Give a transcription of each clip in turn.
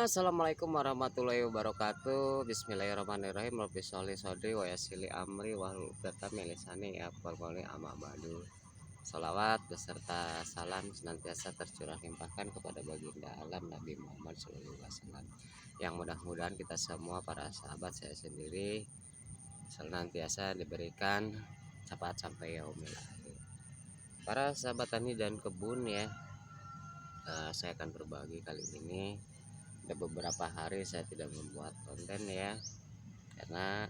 Assalamualaikum warahmatullahi wabarakatuh. Bismillahirrahmanirrahim. Rabbi sholli shodri wa yassirli amri wahlul 'uqdatam min lisani yafqahu qawli. Amma ba'du. Salawat beserta salam senantiasa tercurah limpahkan kepada baginda alam Nabi Muhammad SAW, yang mudah-mudahan kita semua, para sahabat, saya sendiri, senantiasa diberikan cepat sampai yaumil akhir. Para sahabat tani dan kebun ya, saya akan berbagi kali ini. Ada beberapa hari saya tidak membuat konten ya, karena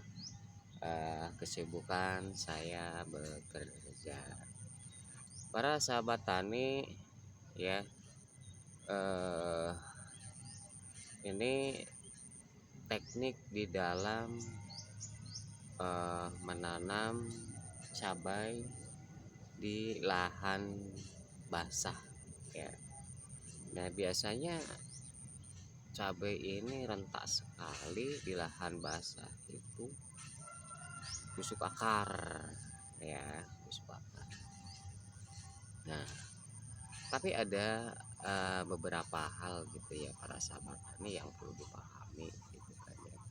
kesibukan saya bekerja. Para sahabat tani ya, ini teknik di dalam menanam cabai di lahan basah ya. Nah, biasanya cabai ini rentak sekali di lahan basah, itu busuk akar ya, busuk akar. Nah, tapi ada beberapa hal gitu ya para sahabat tani yang perlu dipahami gitu kan ya.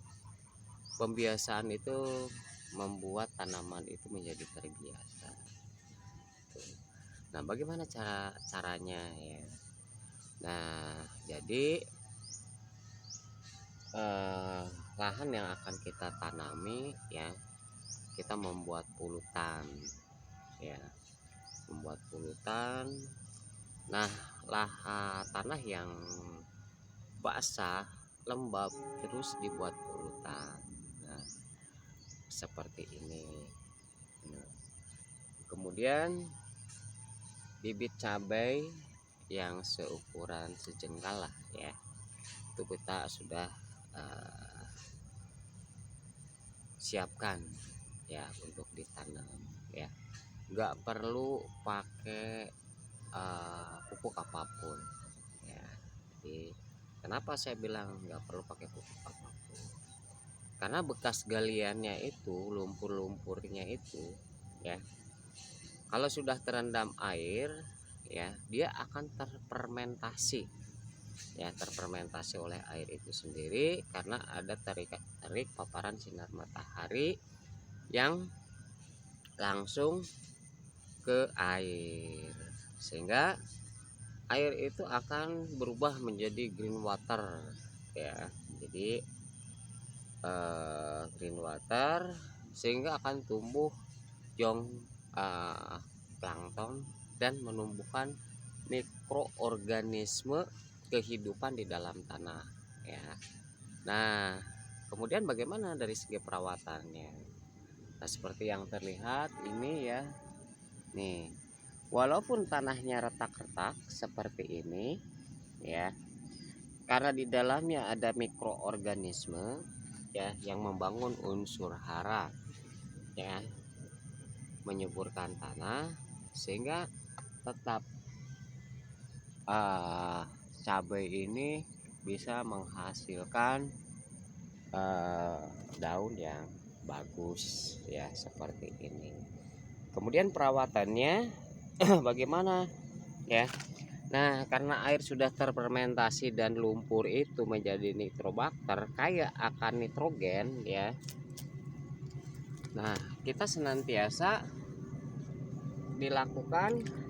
Pembiasaan itu membuat tanaman itu menjadi terbiasa. Nah, bagaimana caranya ya? Nah, jadi lahan yang akan kita tanami ya, kita membuat pulutan ya, membuat pulutan. Nah, tanah yang basah lembab terus dibuat pulutan. Nah, seperti ini. Nah, kemudian bibit cabai yang seukuran sejengkal lah ya, itu kita sudah siapkan ya untuk ditanam ya. Nggak perlu pakai pupuk apapun ya. Jadi kenapa saya bilang nggak perlu pakai pupuk apapun? Karena bekas galiannya itu, lumpur-lumpurnya itu ya, kalau sudah terendam air ya, dia akan terfermentasi ya, terfermentasi oleh air itu sendiri, karena ada tarik paparan sinar matahari yang langsung ke air, sehingga air itu akan berubah menjadi green water ya. Jadi green water, sehingga akan tumbuh plankton dan menumbuhkan mikroorganisme kehidupan di dalam tanah ya. Nah, kemudian bagaimana dari segi perawatannya? Nah, seperti yang terlihat ini ya. Nih, walaupun tanahnya retak-retak seperti ini ya, karena di dalamnya ada mikroorganisme ya yang membangun unsur hara ya, menyuburkan tanah, sehingga tetap cabai ini bisa menghasilkan daun yang bagus ya, seperti ini. Kemudian perawatannya bagaimana ya? Nah, karena air sudah terfermentasi dan lumpur itu menjadi nitrobakter, kaya akan nitrogen ya. Nah, kita senantiasa dilakukan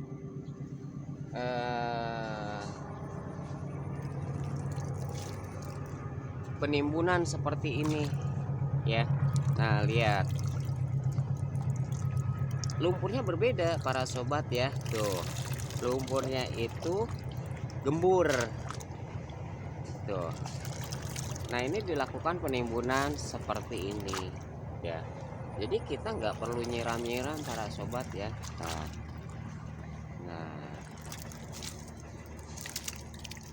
penimbunan seperti ini ya. Nah, lihat lumpurnya berbeda para sobat ya. Tuh, lumpurnya itu gembur tuh. Nah, ini dilakukan penimbunan seperti ini ya. Jadi kita nggak perlu nyiram-nyiram para sobat ya. Nah,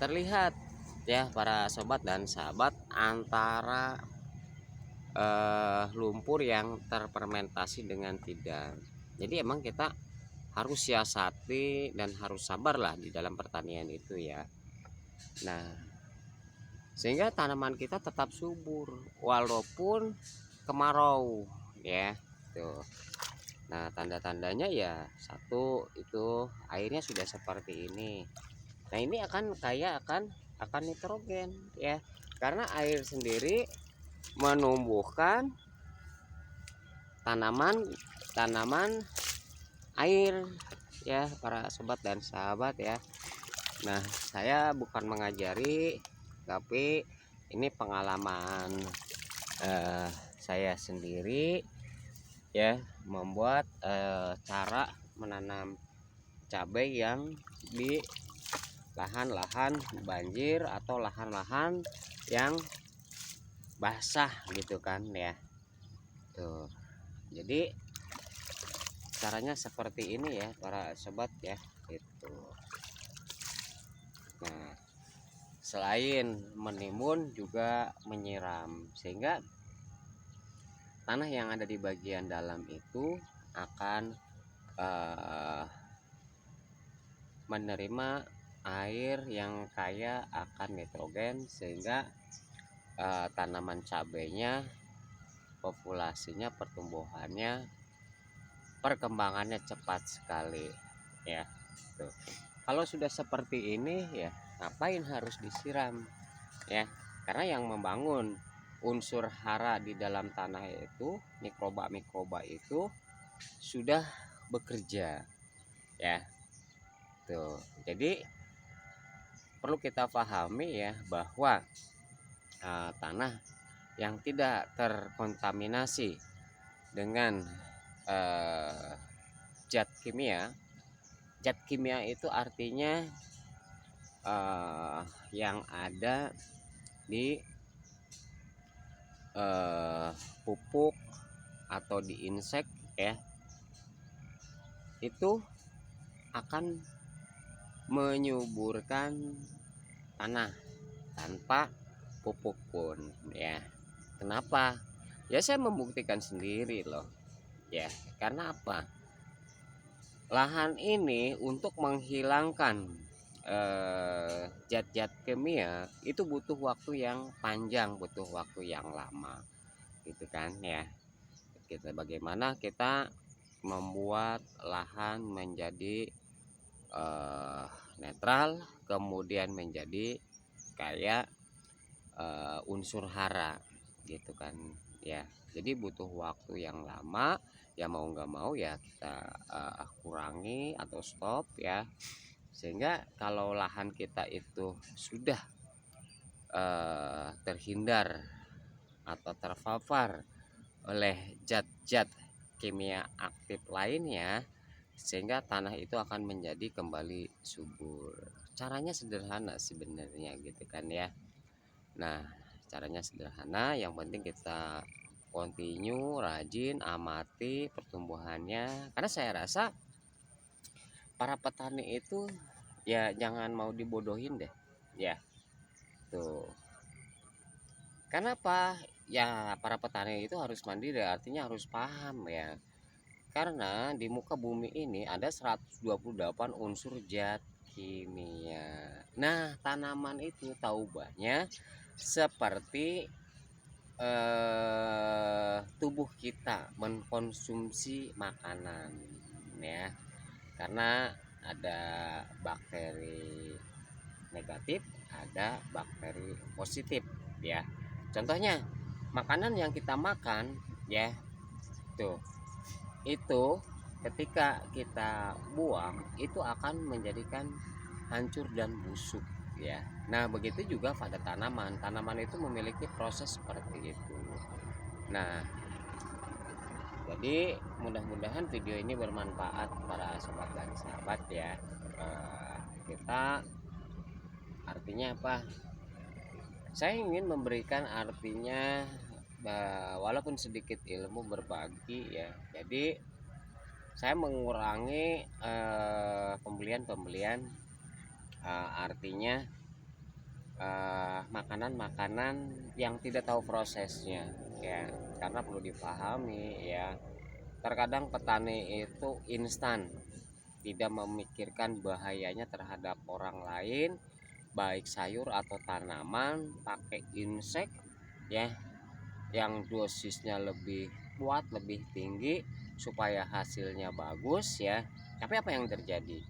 terlihat ya para sobat dan sahabat, antara lumpur yang terfermentasi dengan tidak. Jadi emang kita harus siasati dan harus sabar lah di dalam pertanian itu ya. Nah, sehingga tanaman kita tetap subur walaupun kemarau ya. Tuh. Nah, tanda-tandanya ya, satu itu airnya sudah seperti ini. Nah, ini akan akan nitrogen ya, karena air sendiri menumbuhkan tanaman air ya para sobat dan sahabat ya. Nah, saya bukan mengajari, tapi ini pengalaman saya sendiri ya, membuat cara menanam cabai yang di lahan-lahan banjir atau lahan-lahan yang basah gitu kan ya. Tuh. Jadi caranya seperti ini ya para sobat ya, itu. Nah, selain menimbun juga menyiram, sehingga tanah yang ada di bagian dalam itu akan menerima air yang kaya akan nitrogen, sehingga tanaman cabainya populasinya, pertumbuhannya, perkembangannya cepat sekali ya. Tuh. Kalau sudah seperti ini ya, ngapain harus disiram ya, karena yang membangun unsur hara di dalam tanah itu, mikroba itu sudah bekerja ya. Tuh. Jadi perlu kita pahami ya, bahwa tanah yang tidak terkontaminasi dengan zat kimia. Zat kimia itu artinya yang ada di pupuk atau di insek ya, itu akan menyuburkan tanah tanpa pupuk pun ya. Kenapa? Ya saya membuktikan sendiri loh ya. Karena apa? Lahan ini untuk menghilangkan zat-zat kimia itu butuh waktu yang panjang, butuh waktu yang lama gitu kan ya. Bagaimana kita membuat lahan menjadi netral, kemudian menjadi kayak unsur hara gitu kan ya. Jadi butuh waktu yang lama ya, mau nggak mau ya kita kurangi atau stop ya, sehingga kalau lahan kita itu sudah terhindar atau terpapar oleh zat-zat kimia aktif lainnya, sehingga tanah itu akan menjadi kembali subur. Caranya sederhana sebenarnya gitu kan ya. Nah, caranya sederhana, yang penting kita continue, rajin, amati pertumbuhannya. Karena saya rasa para petani itu ya jangan mau dibodohin deh. Ya, tuh. Kenapa? Ya para petani itu harus mandiri, artinya harus paham ya. Karena di muka bumi ini ada 128 unsur zat kimia. Nah, tanaman itu tahu banyak seperti tubuh kita mengkonsumsi makanan ya, karena ada bakteri negatif, ada bakteri positif ya. Contohnya makanan yang kita makan ya, tuh itu ketika kita buang itu akan menjadikan hancur dan busuk ya. Nah, begitu juga pada tanaman. Tanaman itu memiliki proses seperti itu. Nah, jadi mudah-mudahan video ini bermanfaat para sobat dan sahabat ya. Kita artinya apa? Saya ingin memberikan artinya walaupun sedikit ilmu berbagi ya. Jadi saya mengurangi pembelian artinya makanan-makanan yang tidak tahu prosesnya ya, karena perlu dipahami ya, terkadang petani itu instan, tidak memikirkan bahayanya terhadap orang lain, baik sayur atau tanaman, pakai insek ya, yang dosisnya lebih kuat, lebih tinggi supaya hasilnya bagus ya. Tapi apa yang terjadi?